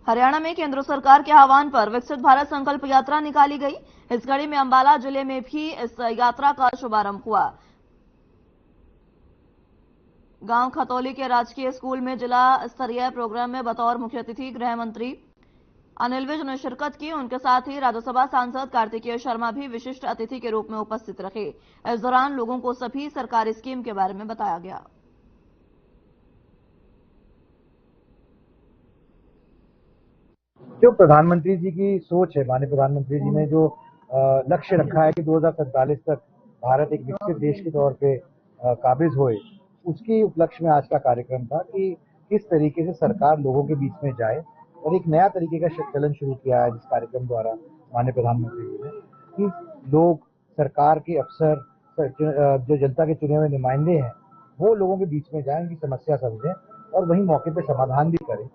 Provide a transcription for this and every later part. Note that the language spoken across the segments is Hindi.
हरियाणा में केंद्र सरकार के आह्वान पर विकसित भारत संकल्प यात्रा निकाली गई। इस कड़ी में अंबाला जिले में भी इस यात्रा का शुभारंभ हुआ। गांव खतौली के राजकीय स्कूल में जिला स्तरीय प्रोग्राम में बतौर मुख्य अतिथि गृह मंत्री अनिल विज ने शिरकत की। उनके साथ ही राज्यसभा सांसद कार्तिकेय शर्मा भी विशिष्ट अतिथि के रूप में उपस्थित रहे। इस दौरान लोगों को सभी सरकारी स्कीम के बारे में बताया गया। जो प्रधानमंत्री जी की सोच है, माननीय प्रधानमंत्री जी ने जो लक्ष्य रखा है कि 2047 तक भारत एक विकसित देश के तौर पे काबिज होए, उसकी उपलक्ष्य में आज का कार्यक्रम था कि किस तरीके से सरकार लोगों के बीच में जाए। और एक नया तरीके का चलन शुरू किया है जिस कार्यक्रम द्वारा माननीय प्रधानमंत्री जी ने, कि लोग, सरकार के अफसर, जो जनता के चुने हुए नुमाइंदे हैं, वो लोगों के बीच में जाएं, उनकी समस्या समझें और वहीं मौके पे समाधान भी करें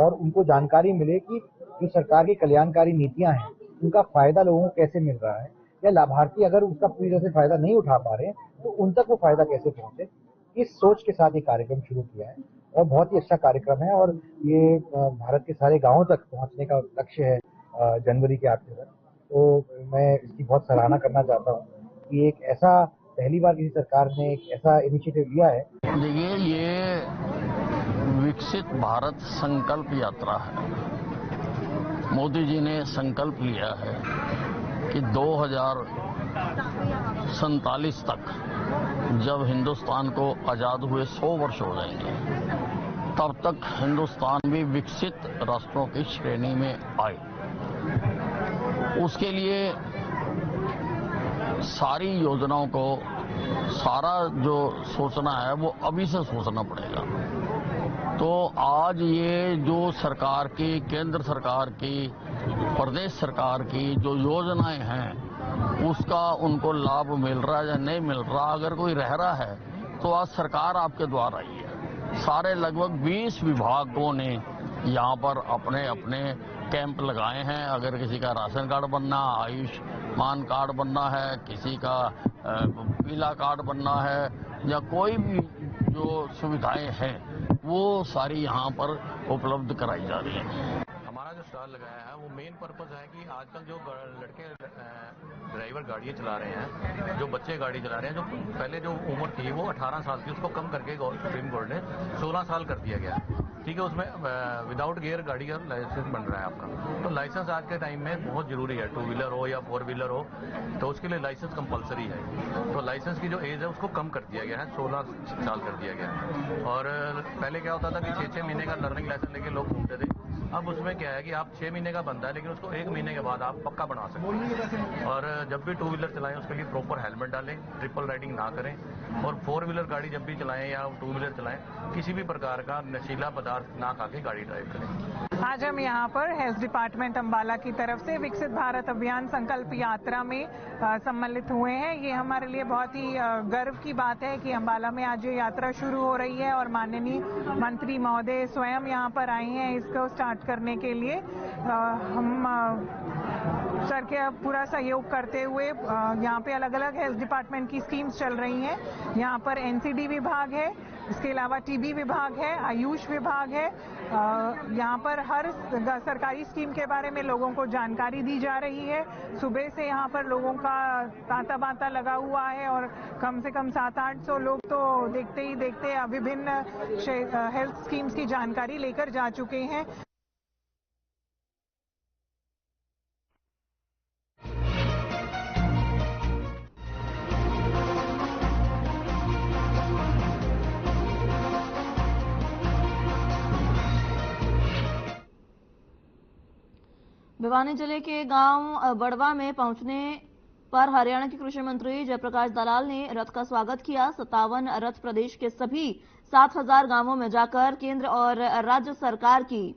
और उनको जानकारी मिले कि जो सरकार की कल्याणकारी नीतियां हैं उनका फायदा लोगों को कैसे मिल रहा है, या लाभार्थी अगर उसका पूरी तरह से फायदा नहीं उठा पा रहे तो उन तक वो फायदा कैसे पहुंचे। इस सोच के साथ ये कार्यक्रम शुरू किया है और बहुत ही अच्छा कार्यक्रम है और ये भारत के सारे गांवों तक पहुंचने का लक्ष्य है जनवरी के आखिर तक। तो मैं इसकी बहुत सराहना करना चाहता हूँ कि एक ऐसा पहली बार किसी सरकार ने एक ऐसा इनिशिएटिव लिया है। देखिए, ये विकसित भारत संकल्प यात्रा है। मोदी जी ने संकल्प लिया है कि 2047 तक जब हिंदुस्तान को आजाद हुए 100 वर्ष हो जाएंगे, तब तक हिंदुस्तान भी विकसित राष्ट्रों की श्रेणी में आए। उसके लिए सारी योजनाओं को, सारा जो सोचना है वो अभी से सोचना पड़ेगा। तो आज ये जो सरकार की, केंद्र सरकार की, प्रदेश सरकार की जो योजनाएं हैं, उसका उनको लाभ मिल रहा है या नहीं मिल रहा। अगर कोई रह रहा है तो आज सरकार आपके द्वारा ही है। सारे लगभग 20 विभागों ने यहाँ पर अपने अपने कैंप लगाए हैं। अगर किसी का राशन कार्ड बनना, आयुष्मान कार्ड बनना है, किसी का पीला कार्ड बनना है, या कोई भी जो सुविधाएं हैं वो सारी यहाँ पर उपलब्ध कराई जा रही है। हमारा जो स्टॉल लगाया है वो मेन पर्पस है कि आजकल जो लड़के ड्राइवर गाड़ियाँ चला रहे हैं, जो बच्चे गाड़ी चला रहे हैं, जो पहले जो उम्र थी वो 18 साल थी, उसको कम करके सुप्रीम कोर्ट ने 16 साल कर दिया गया। ठीक है, उसमें विदाउट गियर गाड़ी का लाइसेंस बन रहा है आपका। तो लाइसेंस आज के टाइम में बहुत जरूरी है, 2 व्हीलर हो या 4 व्हीलर हो, तो उसके लिए लाइसेंस कंपलसरी है। तो लाइसेंस की जो एज है उसको कम कर दिया गया है, 16 साल कर दिया गया है। और पहले क्या होता था कि 6-6 महीने का लर्निंग लाइसेंस लेके लोग घूमते थे। अब उसमें क्या है कि आप 6 महीने का बनता है, लेकिन उसको 1 महीने के बाद आप पक्का बना सकते हैं। और जब भी 2 व्हीलर चलाएं उसके लिए प्रॉपर हेलमेट डालें, ट्रिपल राइडिंग ना करें, और 4 व्हीलर गाड़ी जब भी चलाएं या 2 व्हीलर चलाएं, किसी भी प्रकार का नशीला पदार्थ ना खा के गाड़ी ड्राइव करें। आज हम यहाँ पर हेल्थ डिपार्टमेंट अंबाला की तरफ से विकसित भारत अभियान संकल्प यात्रा में सम्मिलित हुए हैं। ये हमारे लिए बहुत ही गर्व की बात है कि अंबाला में आज ये यात्रा शुरू हो रही है और माननीय मंत्री महोदय स्वयं यहाँ पर आए हैं इसको स्टार्ट करने के लिए। हम सर के पूरा सहयोग करते हुए यहाँ पे अलग अलग हेल्थ डिपार्टमेंट की स्कीम्स चल रही हैं। यहाँ पर एनसीडी विभाग है, इसके अलावा टीबी विभाग है, आयुष विभाग है। यहाँ पर हर सरकारी स्कीम के बारे में लोगों को जानकारी दी जा रही है। सुबह से यहाँ पर लोगों का तांता बांता लगा हुआ है और कम से कम 700-800 लोग तो देखते ही देखते विभिन्न हेल्थ स्कीम्स की जानकारी लेकर जा चुके हैं। भिवानी जिले के गांव बड़वा में पहुंचने पर हरियाणा के कृषि मंत्री जयप्रकाश दलाल ने रथ का स्वागत किया। 57 रथ प्रदेश के सभी 7000 गांवों में जाकर केंद्र और राज्य सरकार की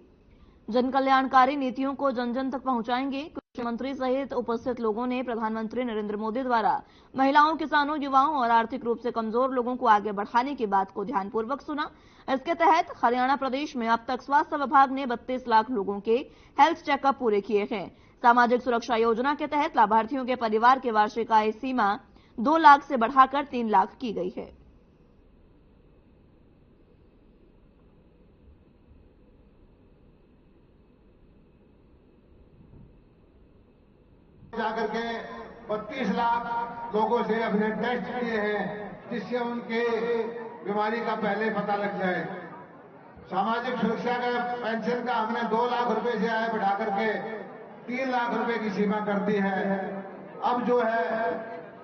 जनकल्याणकारी नीतियों को जन जन तक पहुंचाएंगे। कृषि मंत्री सहित उपस्थित लोगों ने प्रधानमंत्री नरेंद्र मोदी द्वारा महिलाओं, किसानों, युवाओं और आर्थिक रूप से कमजोर लोगों को आगे बढ़ाने की बात को ध्यानपूर्वक सुना। इसके तहत हरियाणा प्रदेश में अब तक स्वास्थ्य विभाग ने 32 लाख लोगों के हेल्थ चेकअप पूरे किए हैं। सामाजिक सुरक्षा योजना के तहत लाभार्थियों के परिवार के वार्षिक आय सीमा 2 लाख से बढ़ाकर 3 लाख की गई है। जाकर के 32 लाख लोगों से अपने टेस्ट किए हैं, जिससे उनके बीमारी का पहले पता लग जाए। सामाजिक सुरक्षा का पेंशन का हमने 2 लाख रुपए से आय बढ़ा करके 3 लाख रुपए की सीमा कर दी है। अब जो है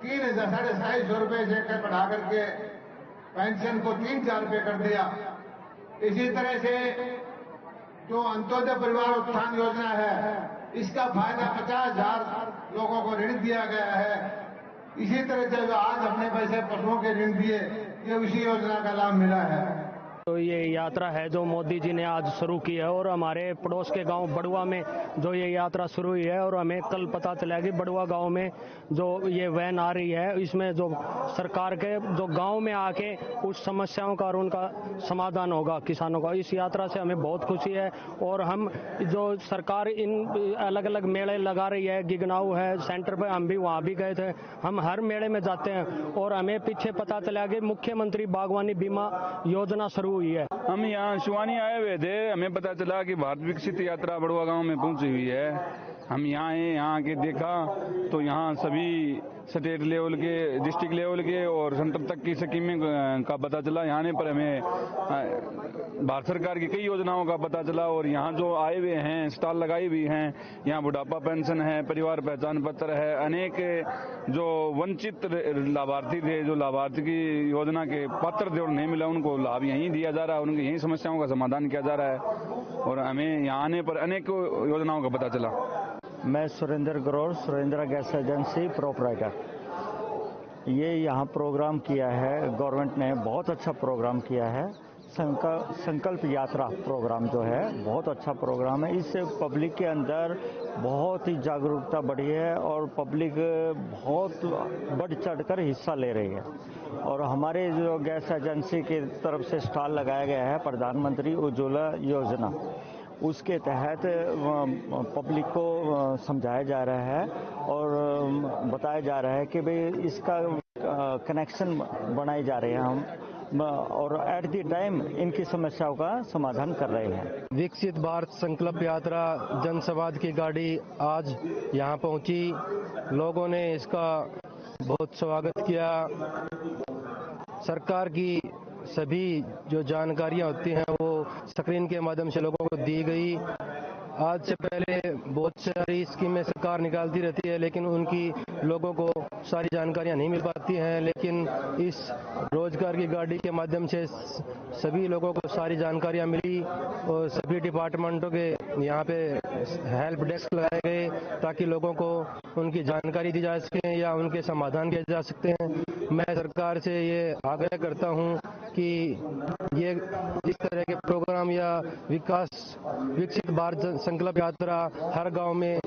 3,250 रुपए से बढ़ा करके पेंशन को 3,000 रुपए कर दिया। इसी तरह से जो अंत्योदय परिवार उत्थान योजना है, इसका फायदा 50,000 लोगों को ऋण दिया गया है। इसी तरह से जो आज अपने पैसे पशुओं के ऋण दिए, ये उसी योजना का लाभ मिला है। तो ये यात्रा है जो मोदी जी ने आज शुरू की है और हमारे पड़ोस के गांव बड़ुआ में जो ये यात्रा शुरू हुई है और हमें कल पता चला कि बड़ुआ गांव में जो ये वैन आ रही है, इसमें जो सरकार के जो गांव में आके उस समस्याओं का और उनका समाधान होगा किसानों का। इस यात्रा से हमें बहुत खुशी है और हम जो सरकार इन अलग अलग मेले लगा रही है, गिगनाऊ है सेंटर पर, हम भी वहाँ भी गए थे। हम हर मेले में जाते हैं और हमें पीछे पता चला कि मुख्यमंत्री बागवानी बीमा योजना शुरू हुई है। हम यहाँ शिवानी आए हुए थे, हमें पता चला कि भारत विकसित यात्रा बड़ुआ गांव में पहुंची हुई है। हम यहाँ आए, यहाँ आके देखा तो यहाँ सभी स्टेट लेवल के, डिस्ट्रिक्ट लेवल के और सेंटर तक की स्कीमें का पता चला। यहाँ आने पर हमें भारत सरकार की कई योजनाओं का पता चला और यहाँ जो आए हुए हैं, स्टॉल लगाई हुई हैं, यहाँ बुढ़ापा पेंशन है, परिवार पहचान पत्र है, अनेक जो वंचित लाभार्थी थे, जो लाभार्थी की योजना के पात्र थे और नहीं मिला, उनको लाभ यहीं दिया जा रहा है, उनकी यहीं समस्याओं का समाधान किया जा रहा है और हमें यहाँ आने पर अनेक योजनाओं का पता चला। मैं Surendra Grover, Surendra gas agency proprietor. ये यहाँ प्रोग्राम किया है, गवर्नमेंट ने बहुत अच्छा प्रोग्राम किया है। संकल्प यात्रा प्रोग्राम जो है बहुत अच्छा प्रोग्राम है। इससे पब्लिक के अंदर बहुत ही जागरूकता बढ़ी है और पब्लिक बहुत बढ़ चढ़कर हिस्सा ले रही है। और हमारे जो गैस एजेंसी की तरफ से स्टॉल लगाया गया है प्रधानमंत्री उज्ज्वला योजना, उसके तहत पब्लिक को समझाया जा रहा है और बताया जा रहा है कि भाई इसका कनेक्शन बनाए जा रहे हैं हम और एट द टाइम इनकी समस्याओं का समाधान कर रहे हैं। विकसित भारत संकल्प यात्रा जनसंवाद की गाड़ी आज यहाँ पहुंची। लोगों ने इसका बहुत स्वागत किया। सरकार की सभी जो जानकारियां होती हैं वो स्क्रीन के माध्यम से लोगों को दी गई। आज से पहले बहुत सारी स्कीमें सरकार निकालती रहती है, लेकिन उनकी लोगों को सारी जानकारियां नहीं मिल पाती हैं। लेकिन इस रोजगार की गाड़ी के माध्यम से सभी लोगों को सारी जानकारियां मिली और सभी डिपार्टमेंटों के यहाँ पे हेल्प डेस्क लगाए गए ताकि लोगों को उनकी जानकारी दी जा सके या उनके समाधान किए जा सकते हैं। मैं सरकार से ये आग्रह करता हूँ कि ये इस तरह के प्रोग्राम या विकसित भारत संकल्प यात्रा हर गांव में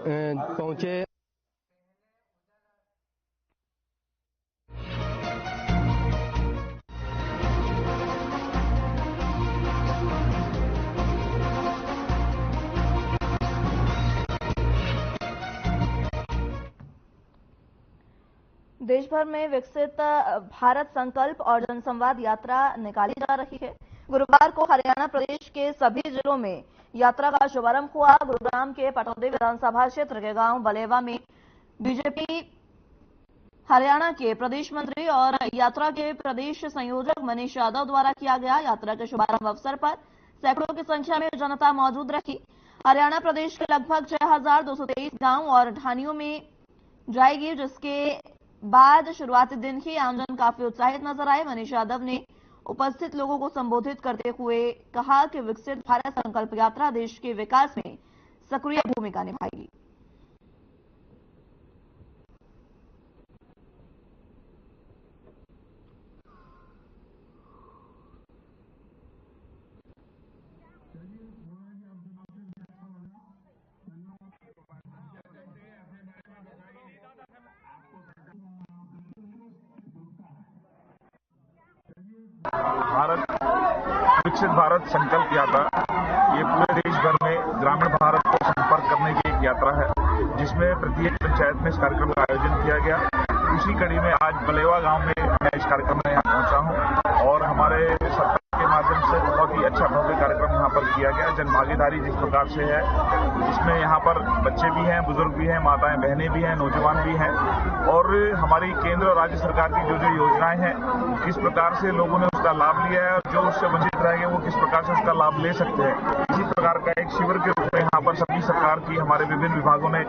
पहुंचे। देश भर में विकसित भारत संकल्प और जनसंवाद यात्रा निकाली जा रही है। गुरुवार को हरियाणा प्रदेश के सभी जिलों में यात्रा का शुभारंभ हुआ। गुरुग्राम के पटौदी विधानसभा क्षेत्र के गांव बलेवा में बीजेपी हरियाणा के प्रदेश मंत्री और यात्रा के प्रदेश संयोजक मनीष यादव द्वारा किया गया। यात्रा के शुभारंभ अवसर पर सैकड़ों की संख्या में जनता मौजूद रही। हरियाणा प्रदेश के लगभग 6,223 गांव और ढानियों में जाएगी, जिसके बाद शुरुआती दिन ही आमजन काफी उत्साहित नजर आए। मनीष यादव ने उपस्थित लोगों को संबोधित करते हुए कहा कि विकसित भारत संकल्प यात्रा देश के विकास में सक्रिय भूमिका निभाएगी। विकसित भारत संकल्प यात्रा ये पूरे देश भर में ग्रामीण भारत को संपर्क करने की एक यात्रा है, जिसमें प्रत्येक पंचायत में इस कार्यक्रम का आयोजन किया गया। उसी कड़ी में आज बलेवा गांव में मैं इस कार्यक्रम में यहाँ पहुंचा हूं और हमारे सरकार के माध्यम से बहुत ही अच्छा भव्य कार्यक्रम यहाँ पर किया गया। जन भागीदारी जिस प्रकार से है, जिसमें यहाँ पर बच्चे भी हैं, बुजुर्ग भी हैं, माताएं बहनें भी हैं, नौजवान भी हैं, और हमारी केंद्र और राज्य सरकार की जो जो योजनाएं हैं, किस प्रकार से लोगों ने उसका लाभ लिया है और जो उससे वंचित रह गए वो किस प्रकार से उसका लाभ ले सकते हैं। इसी प्रकार का एक शिविर के रूप में यहाँ पर सभी सरकार की हमारे विभिन्न विभागों ने